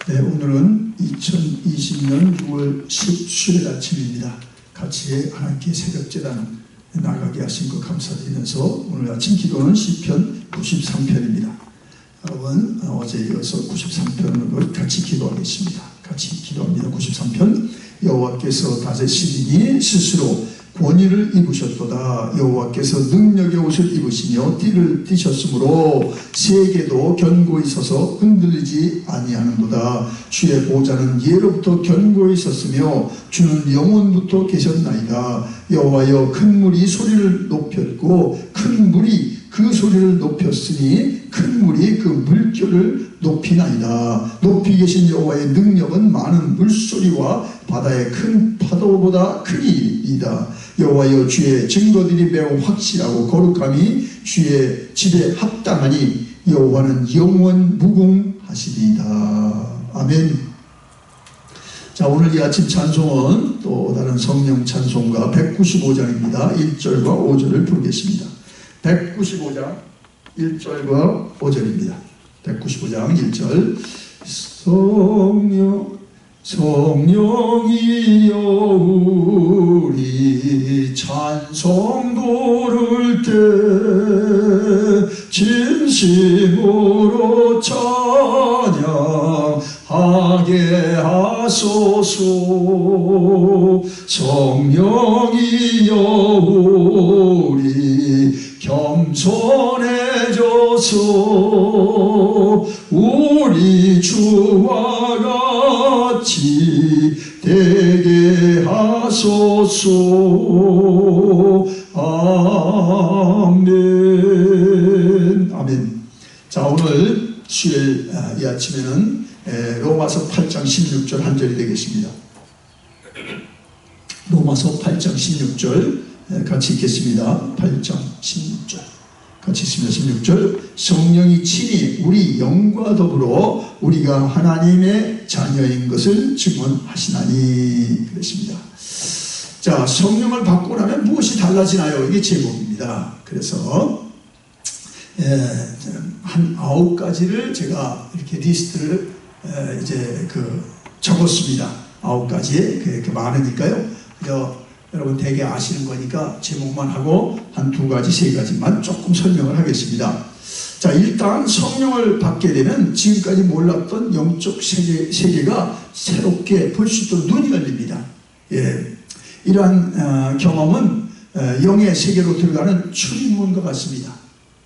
네, 오늘은 2020년 6월 10일 수요일 아침입니다. 같이 하나님께 새벽제단 나가게 하신 것 감사드리면서 오늘 아침 기도는 시편 93편입니다. 여러분 어제 이어서 93편을 같이 기도하겠습니다. 같이 기도합니다. 93편. 여호와께서 다스리니 스스로 권위를 입으셨도다. 여호와께서 능력의 옷을 입으시며 띠를 띠셨으므로 세계도 견고히 서서 흔들리지 아니하는도다. 주의 보좌는 예로부터 견고히 섰으며 주는 영원부터 계셨나이다. 여호와여, 큰 물이 소리를 높였고 큰 물이 그 소리를 높였으니 큰 물이 그 물결을 높이나이다. 높이 계신 여호와의 능력은 많은 물소리와 바다의 큰 파도보다 크니이다. 여호와여, 주의 증거들이 매우 확실하고 거룩함이 주의 집에 합당하니 여호와는 영원 무궁하시리이다. 아멘. 자, 오늘 이 아침 찬송은 또 다른 성령 찬송가 195장입니다. 1절과 5절을 부르겠습니다. 195장 1절과 5절입니다. 195장 1절. 성령이여 우리 찬송 부를 때 진심으로 찬양하게 하소서. 성령이여 우리 겸손해져서 우리 주와 같이 되게 하소서. 아멘. 아멘. 자, 오늘 수요일 이 아침에는 로마서 8장 16절 한 절이 되겠습니다. 로마서 8장 16절 같이 읽겠습니다. 8장 16절 같이 읽습니다. 16절. 성령이 친히 우리 영과 더불어 우리가 하나님의 자녀인 것을 증언하시나니. 그랬습니다. 자, 성령을 받고 나면 무엇이 달라지나요? 이게 제목입니다. 그래서 한 9가지를 제가 이렇게 리스트를 이제 적었습니다. 9가지. 그 많으니까요. 여러분 대개 아시는 거니까 제목만 하고 한 2가지, 3가지만 조금 설명을 하겠습니다. 자, 일단 성령을 받게 되면 지금까지 몰랐던 영적 세계가 새롭게 볼 수 있도록 눈이 열립니다. 예, 이러한 경험은 영의 세계로 들어가는 출입문과 같습니다.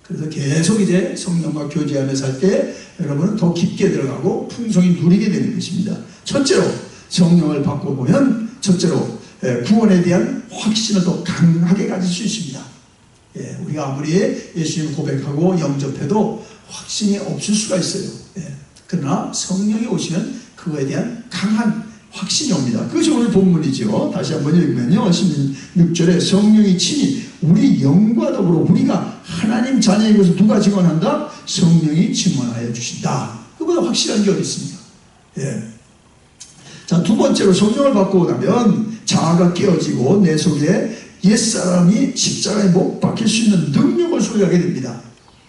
그래서 계속 이제 성령과 교제하며 살 때 여러분은 더 깊게 들어가고 풍성히 누리게 되는 것입니다. 첫째로 성령을 받고 보면 첫째로 구원에 대한 확신을 더 강하게 가질 수 있습니다. 예, 우리가 아무리 예수님을 고백하고 영접해도 확신이 없을 수가 있어요. 예, 그러나 성령이 오시면 그거에 대한 강한 확신이 옵니다. 그것이 오늘 본문이죠. 다시 한번 읽으면요. 16절에 성령이 친히 우리 영과 더불어 우리가 하나님 자녀인 것을 누가 증언한다? 성령이 증언하여 주신다. 그보다 확실한 게 어디 있습니까? 예. 자, 두 번째로 성령을 받고 나면 자아가 깨어지고 내 속에 옛사람이 십자가에 못 박힐 수 있는 능력을 소유하게 됩니다.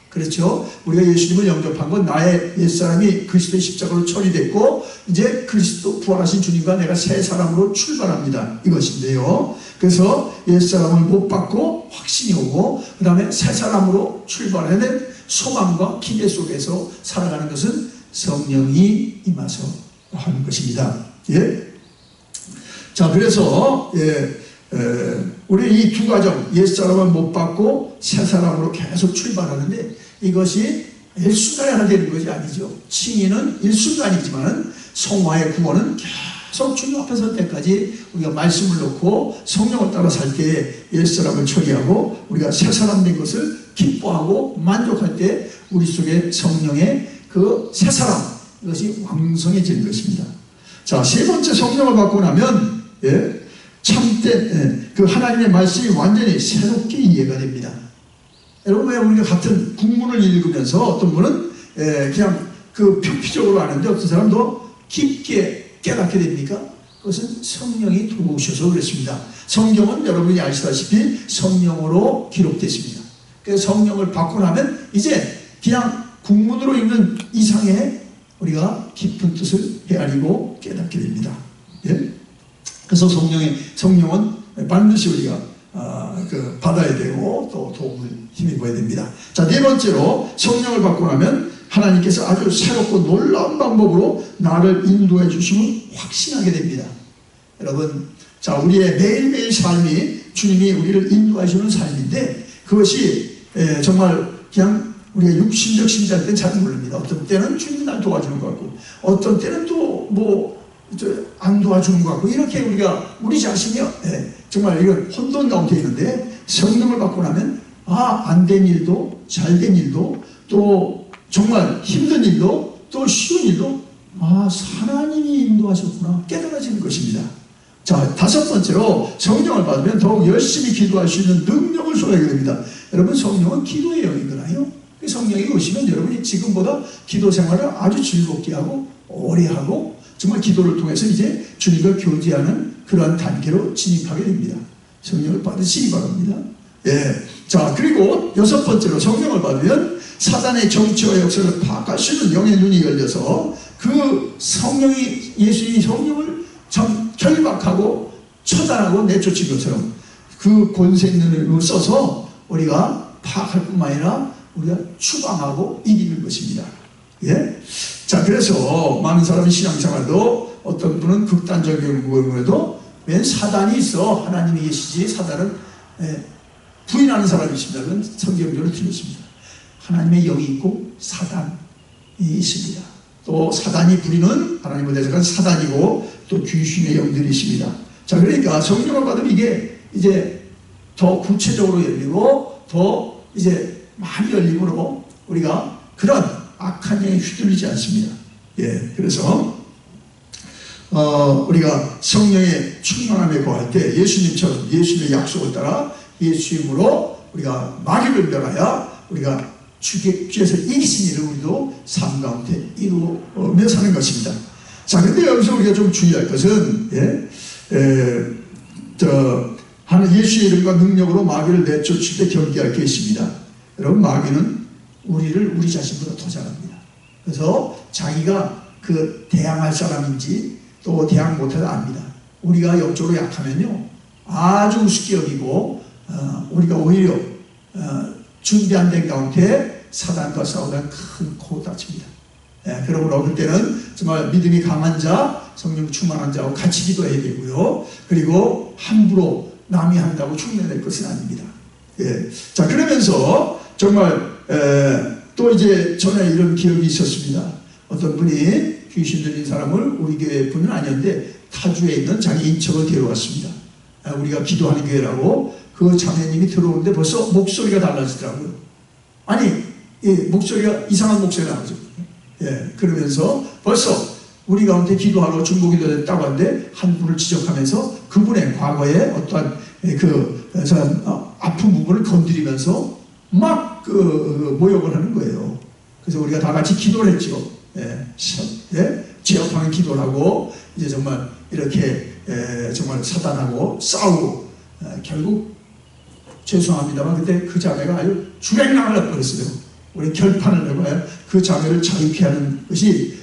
그렇죠? 우리가 예수님을 영접한 건 나의 옛사람이 그리스도의 십자가로 처리됐고 이제 그리스도 부활하신 주님과 내가 새 사람으로 출발합니다. 이것인데요. 그래서 옛사람을 못 받고 확신이 오고 그 다음에 새 사람으로 출발하는 소망과 기대 속에서 살아가는 것은 성령이 임하서 하는 것입니다. 예? 자, 그래서 우리 이 두 가정, 옛사람은 못 받고 새 사람으로 계속 출발하는데 이것이 일순간에 하나 되는 것이 아니죠. 칭의는 일순간이지만 성화의 구원은 계속 주님 앞에 설 때까지 우리가 말씀을 놓고 성령을 따라 살 때 옛사람을 처리하고 우리가 새 사람 된 것을 기뻐하고 만족할 때 우리 속에 성령의 그 새 사람, 이것이 왕성해지는 것입니다. 자, 세 번째 성령을 받고 나면 참된 그 하나님의 말씀이 완전히 새롭게 이해가 됩니다. 여러분, 왜 우리가 같은 국문을 읽으면서 어떤 분은 그냥 그 표피적으로 아는데 어떤 사람도 깊게 깨닫게 됩니까? 그것은 성령이 들어오셔서 그렇습니다. 성경은 여러분이 아시다시피 성령으로 기록됐습니다. 그래서 성령을 받고 나면 이제 그냥 국문으로 읽는 이상의 우리가 깊은 뜻을 헤아리고 깨닫게 됩니다. 예? 그래서 성령은 반드시 우리가 받아야 되고 또 도움을 힘입어야 됩니다. 자, 네 번째로 성령을 받고 나면 하나님께서 아주 새롭고 놀라운 방법으로 나를 인도해 주심을 확신하게 됩니다. 여러분, 자, 우리의 매일매일 삶이 주님이 우리를 인도하시는 삶인데 그것이 정말 그냥 우리가 육신적 신자일 때는 잘 모릅니다. 어떤 때는 주님이 날 도와주는 것 같고 어떤 때는 또 안 도와주는 것 같고 이렇게 우리 자신이 정말 이런 혼돈 가운데 있는데 성령을 받고 나면 안 된 일도 잘 된 일도 또 정말 힘든 일도 또 쉬운 일도 하나님이 인도하셨구나 깨달아지는 것입니다. 자, 다섯 번째로 성령을 받으면 더욱 열심히 기도할 수 있는 능력을 소유하게 됩니다. 여러분, 성령은 기도의 영이잖아요. 성령이 오시면 여러분이 지금보다 기도 생활을 아주 즐겁게 하고 오래 하고 정말 기도를 통해서 이제 주님과 교제하는 그러한 단계로 진입하게 됩니다. 성령을 받으시기 바랍니다. 예. 자, 그리고 여섯 번째로 성령을 받으면 사단의 정치와 역사를 파악할 수 있는 영의 눈이 열려서 그 예수님이 성령을 참 결박하고 처단하고 내쫓은 것처럼 그 권세 있는 눈을 써서 우리가 파악할 뿐만 아니라 우리가 추방하고 이기는 것입니다. 예? 자, 그래서 많은 사람이 신앙생활도 어떤 분은 극단적인 경우에도 웬 사단이 있어 하나님이 계시지 사단은 부인하는 사람이 있습니다. 그건 성경적으로 틀렸습니다. 하나님의 영이 있고 사단이 있습니다. 또 사단이 부리는 하나님을 대적한 사단이고 또 귀신의 영들이 있습니다. 자, 그러니까 성령을 받으면 이게 이제 더 구체적으로 열리고 더 이제 많이 열림으로 우리가 그런 악한 영에 휘둘리지 않습니다. 예, 그래서 우리가 성령의 충만함에 거할 때 예수님처럼 예수님의 약속을 따라 예수 이름으로 우리가 마귀를 멸하여 우리가 주께서 이기신 일을 우리도 삶 가운데 이루며 사는 것입니다. 자, 근데 여기서 우리가 좀 주의할 것은 예수의 이름과 능력으로 마귀를 내쫓을 때 경계할 게 있습니다. 여러분, 마귀는 우리 자신보다 더 잘합니다. 그래서 자기가 대항할 사람인지 또 대항 못해도 압니다. 우리가 영적으로 약하면요 아주 우습게 여기고 우리가 오히려 준비 안 된 가운데 사단과 싸우다 큰 코 다칩니다. 그러므로 그때는 정말 믿음이 강한 자, 성령 충만한 자하고 같이 기도해야 되고요. 그리고 함부로 남이 한다고 흉내낼 것은 아닙니다. 예. 자, 그러면서 정말 또 이제 전에 이런 기억이 있었습니다. 어떤 분이 귀신 들린 사람을 우리 교회 분은 아니었는데 타주에 있는 자기 인척을 데려왔습니다. 우리가 기도하는 교회라고 그 자매님이 들어오는데 벌써 목소리가 달라지더라고요. 아니, 목소리가 이상한 목소리가 나오죠. 예, 그러면서 벌써 우리 가운데 기도하러 중보기도 됐다고 하는데 한 분을 지적하면서 그분의 과거에 어떠한 아픈 부분을 건드리면서 막 모욕을 하는 거예요. 그래서 우리가 다 같이 기도를 했죠. 제압하는 기도를 하고 이제 정말 이렇게 정말 사단하고 싸우고 결국 죄송합니다만 그때 그 자매가 아주 주랭랑을 해버렸어요. 우리 결판을 해봐야 그 자매를 자유케 하는 것이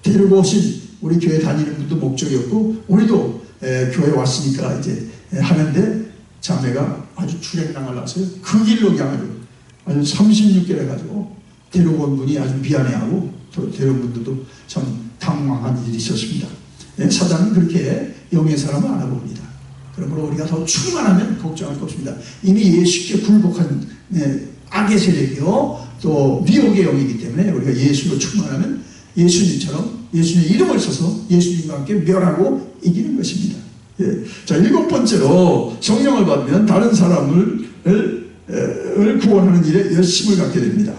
데리고 오신 우리 교회 다니는 분도 목적이었고 우리도 교회 왔으니까 이제 하는데 자매가 아주 주랭랑을 났어요. 그 길로 그냥 아주 36개를 해가지고 데려온 분이 아주 미안해하고 또 데려온 분들도 참 당황한 일이 있었습니다. 사단은 그렇게 영의 사람을 알아봅니다. 그러므로 우리가 더 충만하면 걱정할 거 없습니다. 이미 예수께 굴복한 악의 세력이요 또 미혹의 영이기 때문에 우리가 예수로 충만하면 예수님처럼 예수님의 이름을 써서 예수님과 함께 멸하고 이기는 것입니다. 예. 자, 일곱 번째로 성령을 받으면 다른 사람을 구원하는 일에 열심을 갖게 됩니다.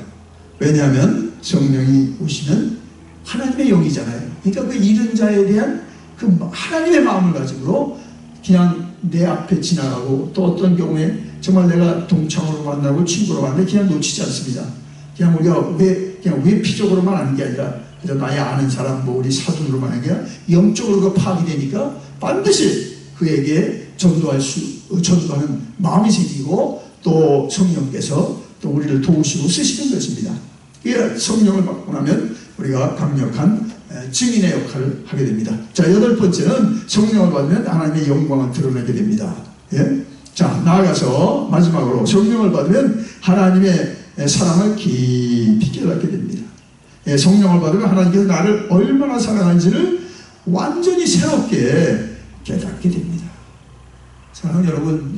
왜냐하면 성령이 오시면 하나님의 영이잖아요. 그러니까 그 잃은 자에 대한 그 하나님의 마음을 가지고 그냥 내 앞에 지나가고 또 어떤 경우에 정말 내가 동창으로 만나고 친구로 만나고 그냥 놓치지 않습니다. 그냥 우리가 그냥 외피적으로만 하는 게 아니라 그냥 나의 아는 사람 우리 사돈으로만 하는 게 아니라 영적으로 파악이 되니까 반드시 그에게 전도하는 마음이 생기고 또 성령께서 또 우리를 도우시고 쓰시는 것입니다. 성령을 받고 나면 우리가 강력한 증인의 역할을 하게 됩니다. 자, 8번째는 성령을 받으면 하나님의 영광을 드러내게 됩니다. 예? 자, 나아가서 마지막으로 성령을 받으면 하나님의 사랑을 깊이 깨닫게 됩니다. 예, 성령을 받으면 하나님께서 나를 얼마나 사랑하는지를 완전히 새롭게 깨닫게 됩니다. 사랑하는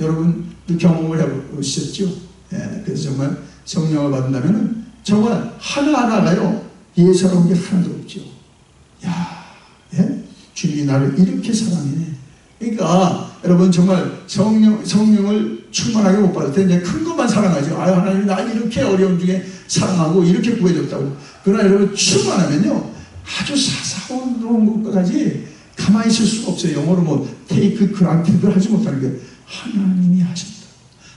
여러분도 경험을 해보셨죠? 예, 그래서 정말 성령을 받는다면 정말 하나하나가요 예사로운 게 하나도 없죠. 야, 예? 주님이 나를 이렇게 사랑해. 그러니까 여러분 정말 성령을 충만하게 못 받을 때 이제 큰 것만 사랑하죠. 아유, 하나님이 나 이렇게 어려움 중에 사랑하고 이렇게 구해줬다고. 그러나 여러분 충만하면요 아주 사사로운 것까지 가만히 있을 수가 없어요. 영어로 뭐 take granted 하지 못하는 게 하나님이 하셨다.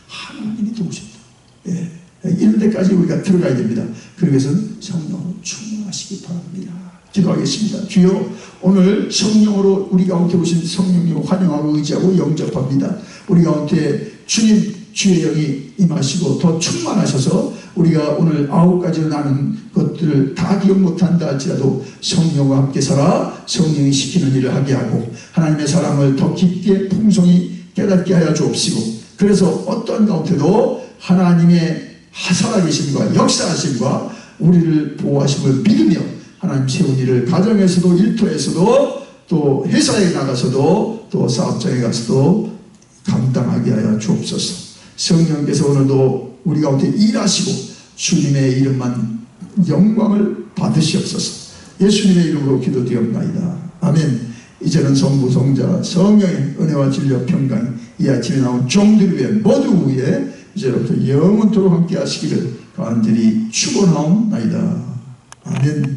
하나님이 도우셨다. 예. 이런 데까지 우리가 들어가야 됩니다. 그러기 위해서는 성령으로 충만하시기 바랍니다. 기도하겠습니다. 주여, 오늘 성령으로 우리 가운데 오신 성령님 환영하고 의지하고 영접합니다. 우리 가운데 주님 주의 영이 임하시고 더 충만하셔서 우리가 오늘 9가지로 나눈 것들을 다 기억 못한다 할지라도 성령과 함께 살아 성령이 시키는 일을 하게 하고 하나님의 사랑을 더 깊게 풍성히 깨닫게 하여 주옵시고, 그래서 어떤 가운데도 하나님의 살아계심과 역사하심과 우리를 보호하심을 믿으며 하나님 세운 일을 가정에서도 일터에서도 또 회사에 나가서도 또 사업장에 가서도 감당하게 하여 주옵소서. 성령께서 오늘도 우리 가운데 일하시고 주님의 이름만 영광을 받으시옵소서. 예수님의 이름으로 기도드리옵나이다. 아멘. 이제는 성부 성자 성령의 은혜와 진리와 평강이 이 아침에 나온 종들 위해 모두 위에 이제부터 영원토록 함께 하시기를 간절히 축원하옵나이다. 아멘.